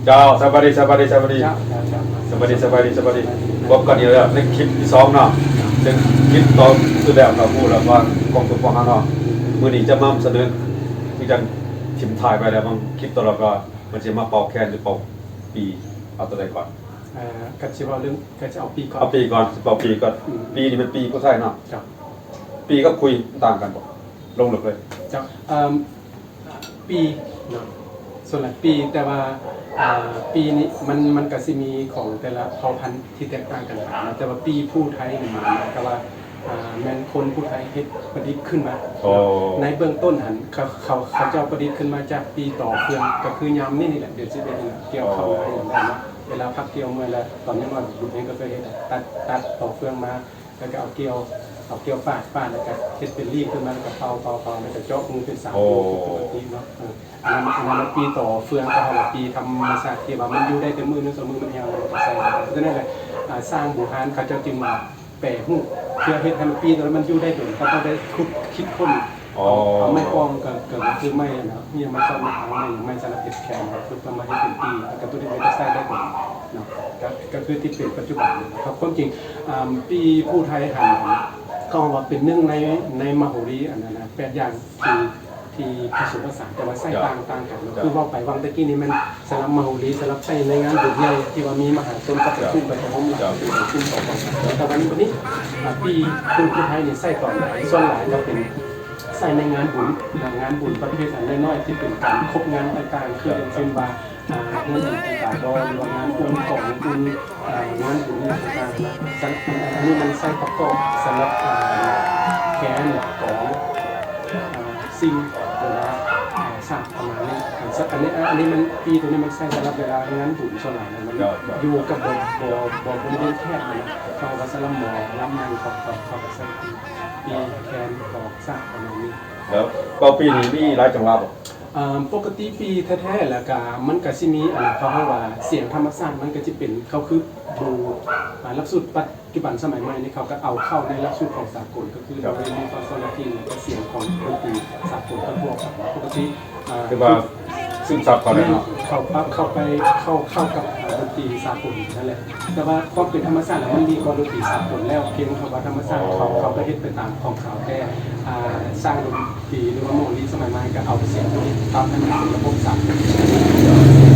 เจ้าสบายดีสบายดีสบายดีสบายดีสบายดีสบายดีพบกันอีกแล้วในคลิปที่2เนาะซึ่งคลิปตอนสุดแล้วเราพูดแล้วว่ากองทุนกองเนาะมื้อนี้จะมาเสนอที่จังทิมถ่ายไปแล้วบางคลิปตลอดก็มันจะมาเป่าแคนหรือเป่าปีเอาตัวใดก่อนกัจจิว่าเรื่องกัจจะเอาปีก่อนเอาปีก่อนเป่าปีก่อนปีนี่เป็นปีผู้ไทยเนาะปีก็คุยต่างกันบ่ลงลึกเลยจ้ะปีเนาะส่วนหลายปีแต่ว่าปีนี้มันก็สิมีของแต่ละเผ่าพันธุ์ที่แตกต่างกันไปนะแต่ว่าปีผู้ไทยนี่มันก็ว่าแม่นคนผู้ไทยเฮ็ดประดิษฐ์ขึ้นมาในเบื้องต้นหันเขาเจ้าประดิษฐ์ขึ้นมาจากปีต่อเฟืองก็คือยามนี่แหละเดือน11นี่แหละเกี่ยวเข้ามาอย่างนั้นเนาะเวลาพักเกี่ยวเมื่อแล้วตอนนี้ว่าบุญเองก็เคยเฮ็ดตัดต่อเฟืองมาแล้วก็เอาเกี่ยวฟาดแล้วก็เฮ็ดเป็นรีบขึ้นมาแล้วก็เป่าแล้วก็เจาะมือเป็นสามปกติเนาะอันนั้นปีต่อเฟืองก็ว่าปีธรรมชาติที่ว่ามันอยู่ได้แต่มือนึง2มือมันยาวเราก็ใส่ดังนั้นแหละสร้างบูหานเขาเจ้าจึงมาแปะหูเพื่อให้ทันปีตอนนั้นมันอยู่ได้ถึงเขาต้องได้คิดคนไม่ปองกับคือไม่นะนี่ยังไม่ชอบไม่ทางไม่สารพัดแข็งคือประมาณให้เป็นปีกับตัวที่ไม่ได้ใส่ได้ผลเนาะก็คือที่เป็นปัจจุบันครับความจริงปีผู้ไทยหันเขาว่าเป็นหนึ่งในมโหรีอันนั้นนะ8อย่างที่ผสมผสานแต่ว่าใส่ต่างกันคือว่าไปวังตะกี้นี่มันสลับมโหรีสลับใส่ในงานบุญใหญ่ที่ว่ามีมหาชนกับขึ้นไปพร้อมหลังขึ้นต่อไปแต่วันนี้ปีผู้ไทยนี่ใส่ก่อนหลายส่วนหลายก็เป็นใส่ในงานบุญประเภทอันน้อยๆที่เป็นการครบงานต่างๆคือเป็นบาร์งานบุญต่างๆโดยงานบุญของบุญงานบุญต่างๆนะอันนี้มันใส่ประกอบสำหรับแขนของสิ่งเวลาสร้างประมาณนี้อันนี้มันปีตัวนี้มันใช้สำหรับเวลางานบุญส่วนใหญ่มันอยู่กับบริเวณแคบนะเขาก็สลับหมอรับงานเขาก็ใช้ปีแขนของสร้างประมาณนี้แล้วก็ปีนี้มีหลายจังหวัดปกติปีแท้ๆแล้วก็มันก็สิมีอันเขาว่าเสียงธรรมชาติมันก็จะเป็นเขาคือดูหลักสูตรปัจจุบันสมัยใหม่นี่เขาก็เอาเข้าในหลักสูตรของสากลก็คือเราเรียนฟาโซลาตินก็เสียงของดนตรีสากลทั่วไปปกติคือว่าซึ่งซับเขาเลยเนาะเข้ากับดนตรีสากลนั่นแหละแต่ว่าความเป็นธรรมชาติมันดีกว่าดนตรีสากลแล้วเพียงคำว่าธรรมชาติเขาก็เฮ็ดไปตามของเขาแต่สร้างดนตรีหรือว่าโมลีสมัยใหม่ก็เอาเสียงตัวนี้ตามให้มันเป็นระบบสากล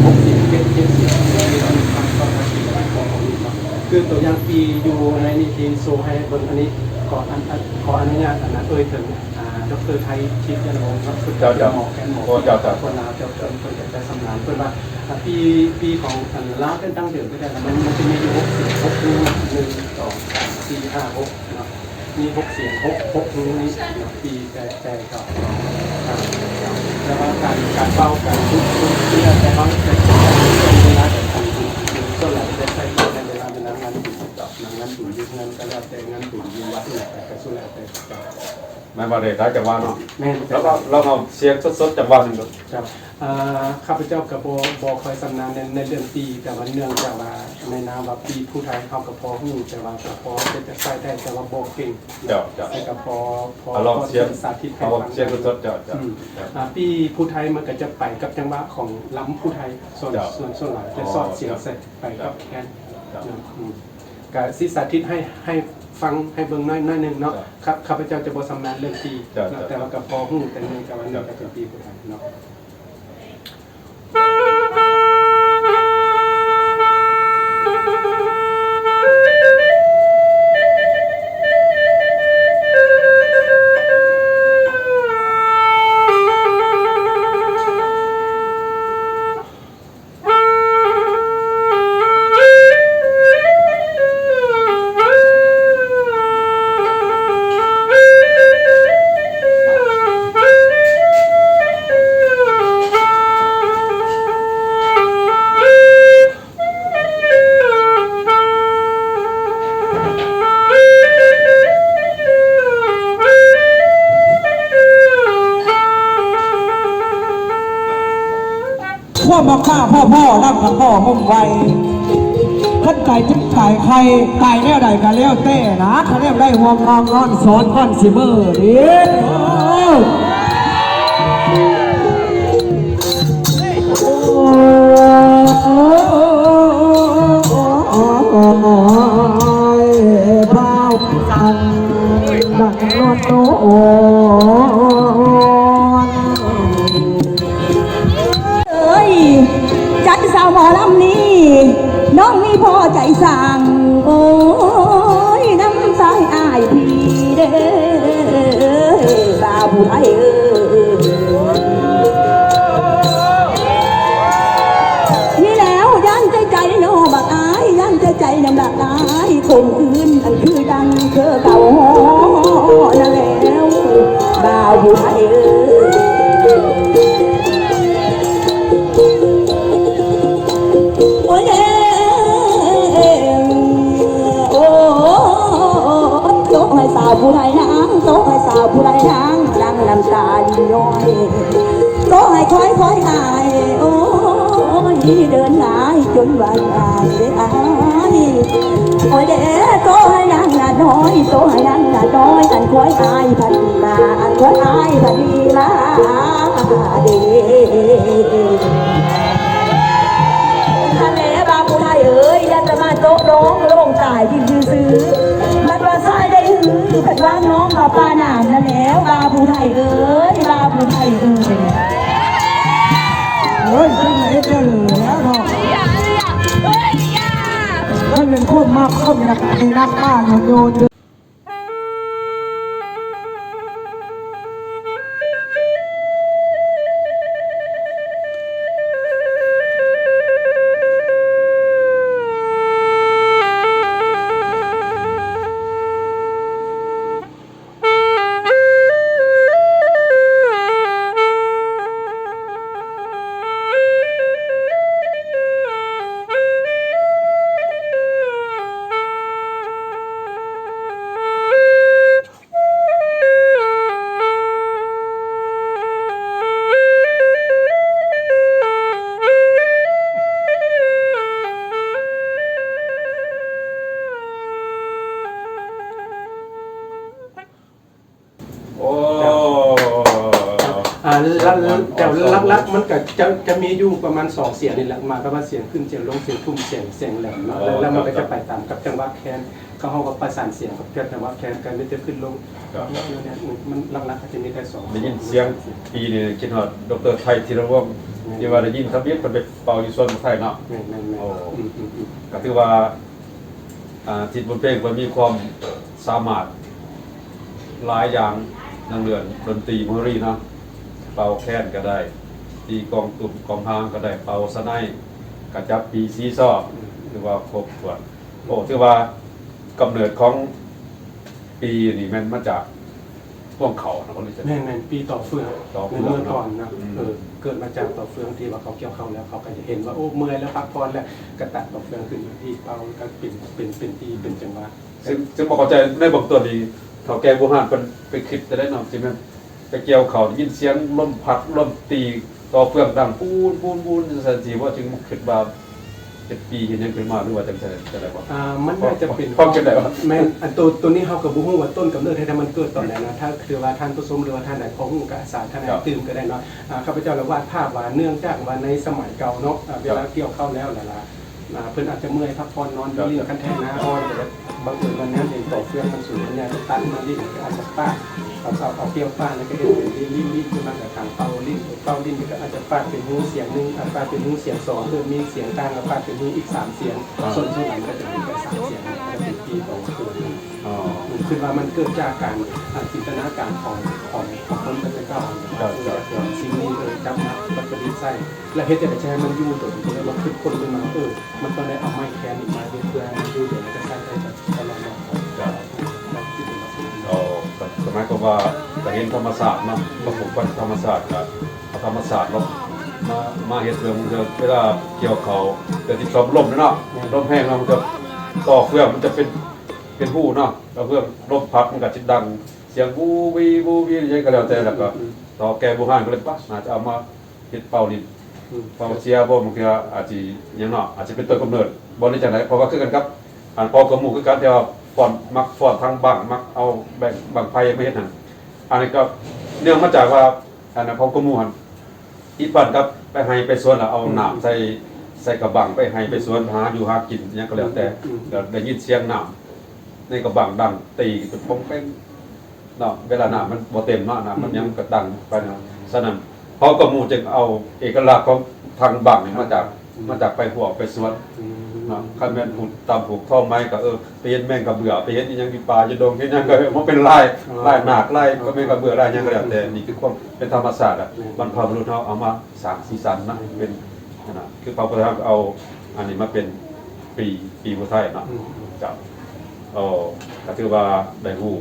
พกเสียงเก็บเสียงที่เราทำก็มาทีละของนี้เนาะคือตัวอย่างปีอยู่ในนิทีโซให้บนอันนี้ขออนุญาตนะถึงดรไทยชิดยันวงศ์ครับคุณเจ้าหมอแกนหมอคนลาวเจ้าคนจะสำนานเพื่อนว่าปีของลาวเป็นตั้งเดิมก็ได้มันจะมีอยู่6 1 2 3 4 5 6เนาะมี6เสียง6นี้ปีแต่ก็แล้วก็การเป่าการชุบเพื่อแต่เขาจะเวลาแต่ทำก็หลายจะใช้ในเวลางานบุญงานบุญยุคนั้นก็แล้วแต่งานบุญวัดแต่ก็สุดแล้วแต่ไม่มาเลยได้จังหวะเนาะแล้วก็เราเอาเสียงสดๆจังหวะหนึ่งครับข้าพเจ้ากับบ่คอยสำนานในเรื่องปีแต่ว่าเนื่องจากว่าในนามว่าปีผู้ไทยเขากับพอหูแต่ว่ากับพอจะใส่ได้แต่ว่าบ่เก่งแต่กับพอเสียงสาธิตให้ฟังเสียงสดปีผู้ไทยมันก็จะไปกับจังหวะของล้ำผู้ไทยส่วนหลายจะสอดเสียงใส่ไปกับแคนกับศิสาธิตให้ฟังให้เบิ่งน้อยนึงเนาะครับข้าพเจ้าจะบ่สำนานเรื่องปีแต่ว่ากับพอหูแต่เนื่องจากว่านี่ก็เป็นปีผู้ไทยเนาะพ่อมาฆ่าพ่อนั่งกับพ่อมุ่งไวท่านไก่จิ้มไก่ใครไก่แน่ใดกันแล้วเต้นะเขาเรียกได้ห่วงงอนงอนสอนก้อนซิเมอร์ดิโอ้ าวหมอลำนี้น้องมีพ่อใจสั่งโอ้ยน้ำสายอายพี่เด้อบ่าวผู้ไทยนี่แล้วยันใจโนบักอายยันใจน้ำหลักอายคงคืนอันคือดังเธอเก่าหอนั่นแล้วบ่าวผู้ไทยโอ้ยโอ้โตให้สาวผู้ไทยนางโตให้สาวผู้ไทยนางดังน้ำตาย้อยโตให้คอยอายโอ้ยเดินหายจนวันอายได้อายโอ้ยเด้โตให้นางนาน้อยโตให้นางนาน้อยอันคอยอายพันมาอันคอยอายพันมาเด้ทะเลบางผู้ไทยเอ้ยยันจะมาโต๊ะน้องลงจ่ายที่ซื้อมันว่าทรายได้หือผัดว่าน้องมาปาหนามนั่นแล้วบาผู้ไทยเอ้ยบาผู้ไทยเอ้ย เฮ้ยจังไหนเจอแล้วเนาะมันเป็นพวกมากเข้าในนักบ้านโยนโอ้ แต่ลักมันก็จะมีอยู่ประมาณ2เสียงนี่แหละมาก็ว่าเสียงขึ้นเสียงลงเสียงทุ่มเสียงแหลมเนาะแล้วมันก็จะไปตามกับจังหวะแคนก็เฮาก็ประสานเสียงกับจังหวะแคนกันมันจะขึ้นลงเนี่ยมันลักก็จะมีแค่2 ได้ยินเสียงปีนี่คิดฮอดดรไทยธีรวงศ์ที่ว่าได้ยินทะเบียนเพิ่นไปเป่าอยู่ส่วนไทยเนาะ แม่น โอ้ก็ถือว่าจิตบนเพลงมันมีความสามารถหลายอย่างนังเรือนดนตรีมอรีเนาะเป่าแค้นก็ได้ตีกองตุ่มกองพางก็ได้เป่าสไนกระจับปีซีซ้อหรือว่าครบถ้วนโอ้ถือว่ากำเนิดของปีนี่มันมาจากพวกเขานะคนนี้จะ แม่นปีต่อเฟือง ต่อเฟือง เมื่อก่อนนะเกิดมาจากต่อเฟืองที่ว่าเขาเกี่ยวเข้าแล้วเขาก็จะเห็นว่าโอ้เมื่อยแล้วพักผ่อนแล้วกระตัดต่อเฟืองขึ้นมาที่เป่าก็เป็นที่เป็นจังหวะ ซึ่งบอกเข้าใจในบางตัวนี้เขาแกงบูฮานเป็นไปคิดจะได้เนาะใช่ไหมไปเกี่ยวเขายินเสียงลมพัดลมตีต่อเฟืองดังปูนสันทีว่าจึงคิดว่าเป็นปีเห็นยังขึ้นมาหรือว่าจังจะอะไรวะ มันน่าจะเป็น ความเกิดอะไรวะ แม่นอันตัวนี้เขากับบุ้งว่าต้นกำเนิดให้มันเกิดตอนไหนนะถ้าคือว่าท่านผู้ชมหรือว่าท่านไหนของกษาท่านไหนตื่นก็ได้เนาะข้าพเจ้าเราวาดภาพว่าเนื่องจากว่าในสมัยเก่าเนาะเวลาเกี่ยวเข้าแล้วล่ะเพิ่นอาจจะเมื่อยพักผ่อนนอนอยู่ลิ้นคันแทงน้าอ้อยแต่บางเอิญวันนั้นเองต่อเฟื่องมันสูงมันยาวตันมาลิ้นก็อาจจะป้าเอาเกี่ยวป้าแล้วก็เห็นเป็นลิ้นขึ้นมาจากทางเป่าลิ้นก็อาจจะป้าเป็นหูเสียงนึงป้าเป็นหูเสียง2คือมีเสียงกลางแล้วป้าเป็นหูอีก3เสียงส่วนที่หลังก็จะมีแค่3เสียงก็เป็นปีของตัวนึงคือว่ามันเกิดจากการจินตนาการของคนเป็นเก่าสิ่งนี้เลยจำมาปฏิใส่และเฮ็ดจะได้ใช้มันอยู่ตัวนี้แล้วคือคนเป็นมามันต้องได้เอาไม้แคนอีกมาเพื่อให้ดูเดี๋ยวจะใช้ได้ตลอดที่เป็นมาเป็น สมัยก็ว่าจะเห็นธรรมศาสตร์เนาะประกบกันธรรมศาสตร์กับธรรมศาสตร์ลบมาเห็ดเรื่องเวลาเกี่ยวเขาเกิดที่ชอบลมเนาะลมแห้งเรามันจะต่อเฟืองมันจะเป็นหู้เนาะแล้วเฟืองลมพัดมันก็จะดังเสียงบูบีอะไรก็แล้วแต่แล้วก็ต่อแกบูฮานก็เลยป่ะอาจจะเอามาเห็ดเป่าดินเป่าเชียร์บ่มันก็อาจจะยังเนาะอาจจะเป็นต้นกำเนิดบ่ได้จังได๋เพราะว่าคือกันครับพอกระหมู่คือกันแต่ว่าฟอนทางบังมักเอาแบ่งบังไฟไม่เฮ็ดหั่นอันนี้ก็เนื่องมาจากว่าอันนั้นพอกระหมู่หั่นอีปั่นครับไปให้ไปสวนแล้วเอาน้ำใส่กระบังไปให้ไปสวนหาอยู่หากินหยังก็แล้วแต่ก็ได้ยินเสียงน้ำในกระบังดังตีเป็นปงเป้งเนาะเวลาน้ำมันบ่เต็มเนาะน้ำมันยังก็ดังไปเนาะฉะนั้นพอกระหมู่จึงเอาเอกลักษณ์ของทางบังมาจาก มาจากไปหัวไปสวนนะคันแม่นผูกตามผูกท่อไม้ก็ไปเห็นแม่งกับเบื่อไปเห็นอีหยังมีปลาอยู่ดงเห็นหยังก็มันเป็นลายหนักลายก็แม่งกับเบื่อลายหยังก็แล้วแต่นี่คือความเป็นธรรมชาติอ่ะบรรพบุรุษเฮาเอามาสร้างสีสันนะเป็นนะคือพระพุทธเจ้าเอาอันนี้มาเป็นปีพุทธไทยเนาะจับก็ถือว่าได้ฮู้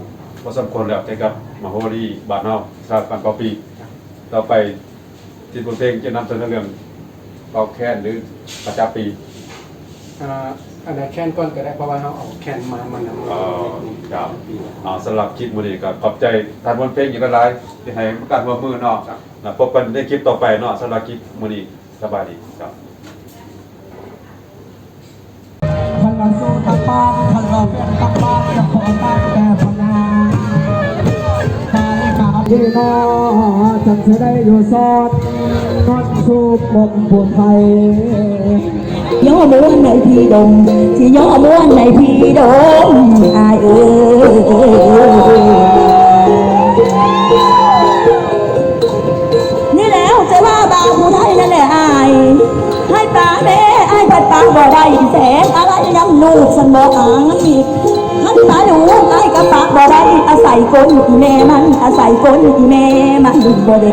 พอสมควรแล้วแต่กับมโหรีบ้านเฮาทราบกันต่อปีต่อไปที่บทเพลงจะนำเสนอเรื่องเป่าแคนหรือประจำปี อันนั้นแคนก้อนก็ได้เพราะว่าเขาเอาแคนมันำ ครับสำหรับคลิปมื้อนี้ก็ขอบใจท่านบนเพลงอีกหลายๆที่ให้การร่วมมือเนาะพบกันในคลิปต่อไปเนาะสำหรับคลิปมื้อนี้สบายดีครับ พันละสู้ตะปางพันละเป็นตะปางจะขอตั้งแต่พนาตายกาพี่น้องจังจะได้อยู่ซอดนอดสู้บนบนไทย ย่อม้วนในพี่ดงที่ย่อม้วนในพี่ดงอายนี่แล้วจะว่าบาผู้ไทยนั่นแหละอายให้ปลาแม่อายผัดปลาบ่ได้แสงอะไรยังลูกฉันบ่อายมันตายลูกอายกับปากบ่ได้อาศัยคนอีแม่มันอาศัยคนอีแม่มันบ่ได้